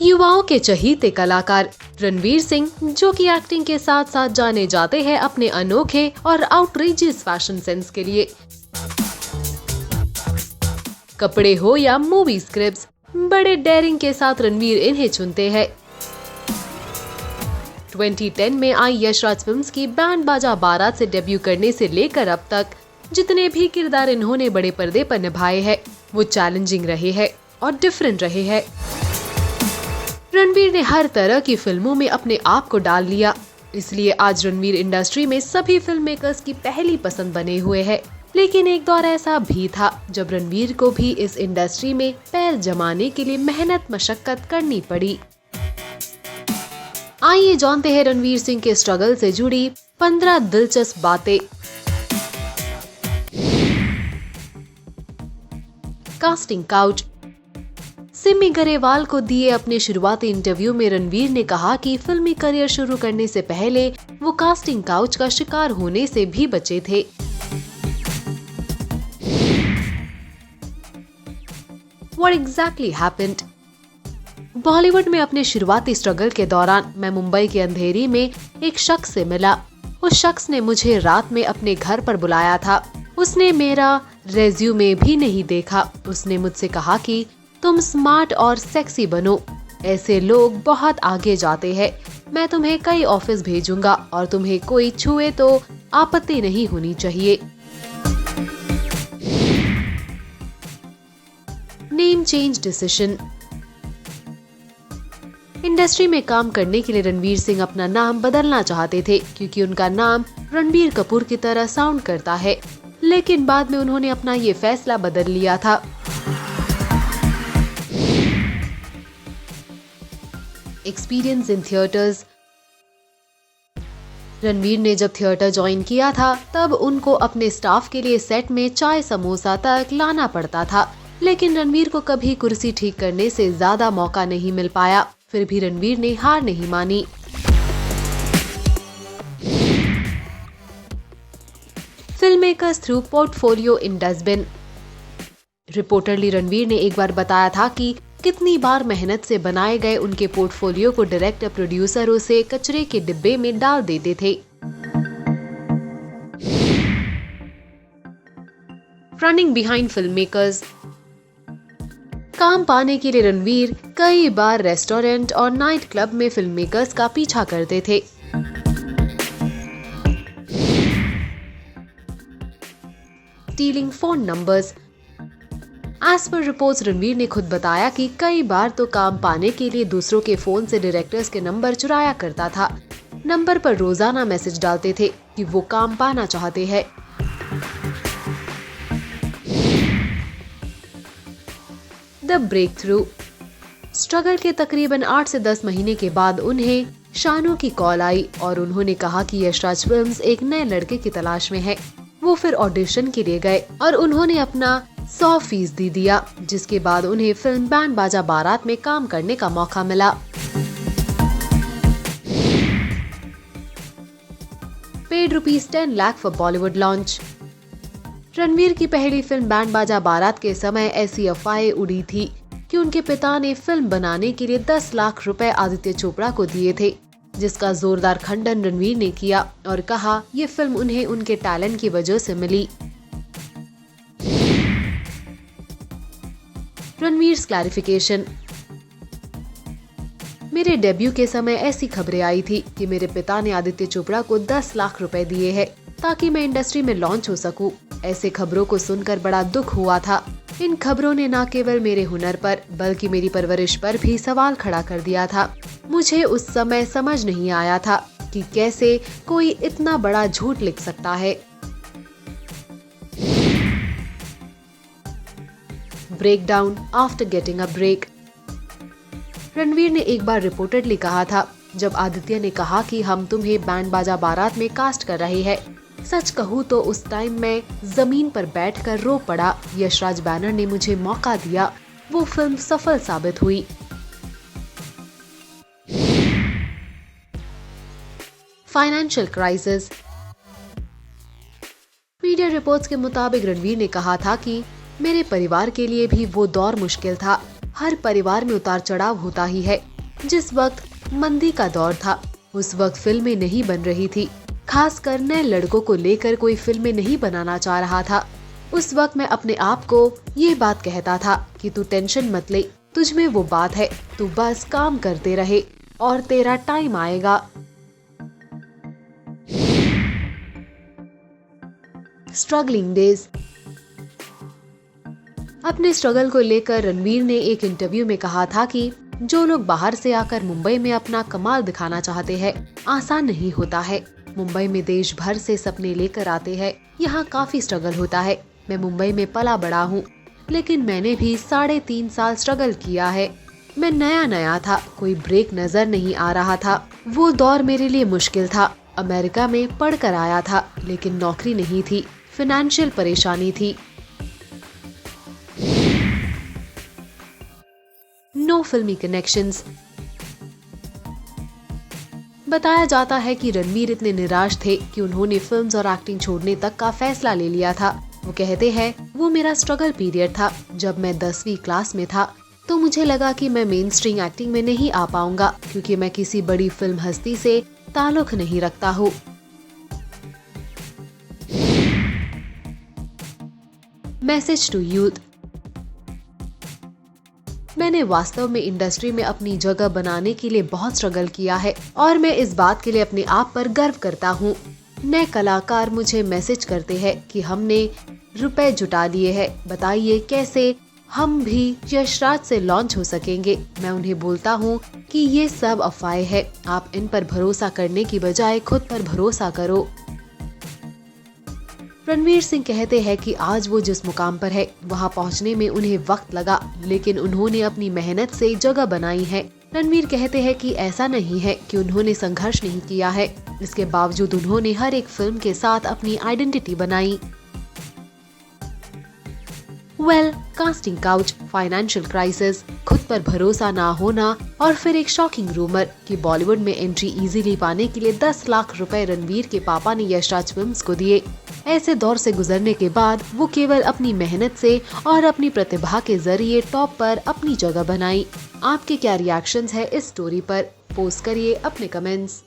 युवाओं के चहीते कलाकार रणवीर सिंह, जो कि एक्टिंग के साथ साथ जाने जाते हैं अपने अनोखे और आउटरीचियस फैशन सेंस के लिए। कपड़े हो या मूवी स्क्रिप्ट्स, बड़े डेयरिंग के साथ रणवीर इन्हें चुनते हैं। 2010 में आई यश राज फिल्म्स की बैंड बाजा बारात से डेब्यू करने से लेकर अब तक जितने भी किरदार इन्होंने बड़े पर्दे पर निभाए हैं, वो चैलेंजिंग रहे हैं और डिफरेंट रहे हैं। रणवीर ने हर तरह की फिल्मों में अपने आप को डाल लिया, इसलिए आज रणवीर इंडस्ट्री में सभी फिल्म मेकर्स की पहली पसंद बने हुए हैं। लेकिन एक दौर ऐसा भी था जब रणवीर को भी इस इंडस्ट्री में पैर जमाने के लिए मेहनत मशक्कत करनी पड़ी। आइए जानते हैं रणवीर सिंह के स्ट्रगल से जुड़ी 15 दिलचस्प बातें। Casting couch. सिमी गरेवाल को दिए अपने शुरुआती इंटरव्यू में रणवीर ने कहा कि फिल्मी करियर शुरू करने से पहले वो कास्टिंग काउच का शिकार होने से भी बचे थे। What exactly happened? बॉलीवुड में अपने शुरुआती स्ट्रगल के दौरान मैं मुंबई के अंधेरी में एक शख्स से मिला। उस शख्स ने मुझे रात में अपने घर पर बुलाया था। उसने मेरा रेज्यूमे भी नहीं देखा। उसने मुझसे कहा कि तुम स्मार्ट और सेक्सी बनो, ऐसे लोग बहुत आगे जाते हैं। मैं तुम्हें कई ऑफिस भेजूंगा और तुम्हें कोई छुए तो आपत्ति नहीं होनी चाहिए। Name change decision. इंडस्ट्री में काम करने के लिए रणवीर सिंह अपना नाम बदलना चाहते थे क्योंकि उनका नाम रणबीर कपूर की तरह साउंड करता है, लेकिन बाद में उन्होंने अपना ये फैसला बदल लिया था। Experience in theatres. रणवीर ने जब थिएटर ज्वाइन किया था तब उनको अपने स्टाफ के लिए सेट में चाय समोसा तक लाना पड़ता था, लेकिन रणवीर को कभी कुर्सी ठीक करने से ज्यादा मौका नहीं मिल पाया। फिर भी रणवीर ने हार नहीं मानी। Filmmakers threw portfolio in dustbin. Reportedly Ranveer ने एक बार बताया था कि कितनी बार मेहनत से बनाए गए उनके पोर्टफोलियो को डायरेक्टर प्रोड्यूसर उसे कचरे के डिब्बे में डाल देते थे। Running behind film makers. काम पाने के लिए रणवीर कई बार रेस्टोरेंट और नाइट क्लब में फिल्म मेकर्स का पीछा करते थे। Stealing phone numbers. एज पर रिपोर्ट्स रणवीर ने खुद बताया कि कई बार तो काम पाने के लिए दूसरों के फोन से डायरेक्टर्स के नंबर चुराया करता था। नंबर पर रोजाना मैसेज डालते थे कि वो काम पाना चाहते हैं। The break through. स्ट्रगल के तकरीबन 8 से 10 महीने के बाद उन्हें शानू की कॉल आई और उन्होंने कहा कि यश राज फिल्म्स एक नए लड़के की तलाश में है। वो फिर ऑडिशन के लिए गए और उन्होंने अपना 100% दिया, जिसके बाद उन्हें फिल्म बैंड बाजा बारात में काम करने का मौका मिला। Paid ₹10 lakh for Bollywood launch. Ranveer की पहली फिल्म बैंड बाजा बारात के समय ऐसी अफवाहें उड़ी थी कि उनके पिता ने फिल्म बनाने के लिए 10 लाख रुपए आदित्य चोपड़ा को दिए थे, जिसका जोरदार खंडन रणवीर ने किया और कहा ये फिल्म उन्हें उनके टैलेंट की वजह से मिली। रणवीर क्लैरिफिकेशन। मेरे डेब्यू के समय ऐसी खबरें आई थी कि मेरे पिता ने आदित्य चोपड़ा को 10 लाख रुपए दिए हैं ताकि मैं इंडस्ट्री में लॉन्च हो सकूं। ऐसे खबरों को सुनकर बड़ा दुख हुआ था। इन खबरों ने न केवल मेरे हुनर पर बल्कि मेरी परवरिश पर भी सवाल खड़ा कर दिया था। मुझे उस समय समझ नहीं आया था कि कैसे कोई इतना बड़ा झूठ लिख सकता है। Break down after getting a break. Ranveer ने एक बार रिपोर्टेडली कहा था, जब आदित्य ने कहा कि हम तुम्हें बैंड बाजा बारात में कास्ट कर रहे हैं, सच कहूँ तो उस टाइम मैं जमीन पर बैठकर रो पड़ा। यशराज बैनर ने मुझे मौका दिया, वो फिल्म सफल साबित हुई। Financial crisis. मीडिया रिपोर्ट्स के मुताबिक रणवीर ने कहा था कि मेरे परिवार के लिए भी वो दौर मुश्किल था। हर परिवार में उतार चढ़ाव होता ही है। जिस वक्त मंदी का दौर था, उस वक्त फिल्में नहीं बन रही थी, खासकर नए लड़कों को लेकर कोई फिल्में नहीं बनाना चाह रहा था। उस वक्त मैं अपने आप को ये बात कहता था कि तू टेंशन मत ले, तुझ में वो बात है, तू बस काम करते रहे और तेरा टाइम आएगा। Struggling days. अपने स्ट्रगल को लेकर रणवीर ने एक इंटरव्यू में कहा था कि जो लोग बाहर से आकर मुंबई में अपना कमाल दिखाना चाहते हैं, आसान नहीं होता है। मुंबई में देश भर से सपने लेकर आते हैं, यहाँ काफी स्ट्रगल होता है। मैं मुंबई में पला बड़ा हूँ, लेकिन मैंने भी 3.5 साल स्ट्रगल किया है। मैं नया था, कोई ब्रेक नजर नहीं आ रहा था। वो दौर मेरे लिए मुश्किल था। अमेरिका में पढ़कर आया था, लेकिन नौकरी नहीं थी, फाइनेंशियल परेशानी थी। नो फिल्मी कनेक्शंस। बताया जाता है कि रणवीर इतने निराश थे कि उन्होंने फिल्म्स और एक्टिंग छोड़ने तक का फैसला ले लिया था। वो कहते हैं, वो मेरा स्ट्रगल पीरियड था। जब मैं 10वीं क्लास में था तो मुझे लगा कि मैं मेन स्ट्रीम एक्टिंग में नहीं आ पाऊंगा, क्योंकि मैं किसी बड़ी फिल्म हस्ती से ताल्लुक नहीं रखता हूँ। Message to youth. मैंने वास्तव में इंडस्ट्री में अपनी जगह बनाने के लिए बहुत स्ट्रगल किया है और मैं इस बात के लिए अपने आप पर गर्व करता हूँ। नए कलाकार मुझे मैसेज करते हैं कि हमने रुपए जुटा लिए हैं, बताइए कैसे हम भी यशराज से लॉन्च हो सकेंगे। मैं उन्हें बोलता हूँ कि ये सब अफवाहें हैं, आप इन पर भरोसा करने की बजाय खुद पर भरोसा करो। रणवीर सिंह कहते हैं कि आज वो जिस मुकाम पर है, वहाँ पहुँचने में उन्हें वक्त लगा, लेकिन उन्होंने अपनी मेहनत से जगह बनाई है। रणवीर कहते हैं कि ऐसा नहीं है कि उन्होंने संघर्ष नहीं किया है, इसके बावजूद उन्होंने हर एक फिल्म के साथ अपनी आइडेंटिटी बनाई। कास्टिंग काउच, फाइनेंशियल क्राइसिस, खुद पर भरोसा ना होना और फिर एक शॉकिंग रूमर कि बॉलीवुड में एंट्री इजीली पाने के लिए 10 लाख रुपए रणवीर के पापा ने यशराज फिल्म्स को दिए। ऐसे दौर से गुजरने के बाद वो केवल अपनी मेहनत से और अपनी प्रतिभा के जरिए टॉप पर अपनी जगह बनाई। आपके क्या रिएक्शंस है इस स्टोरी पर? पोस्ट करिए अपने कमेंट्स।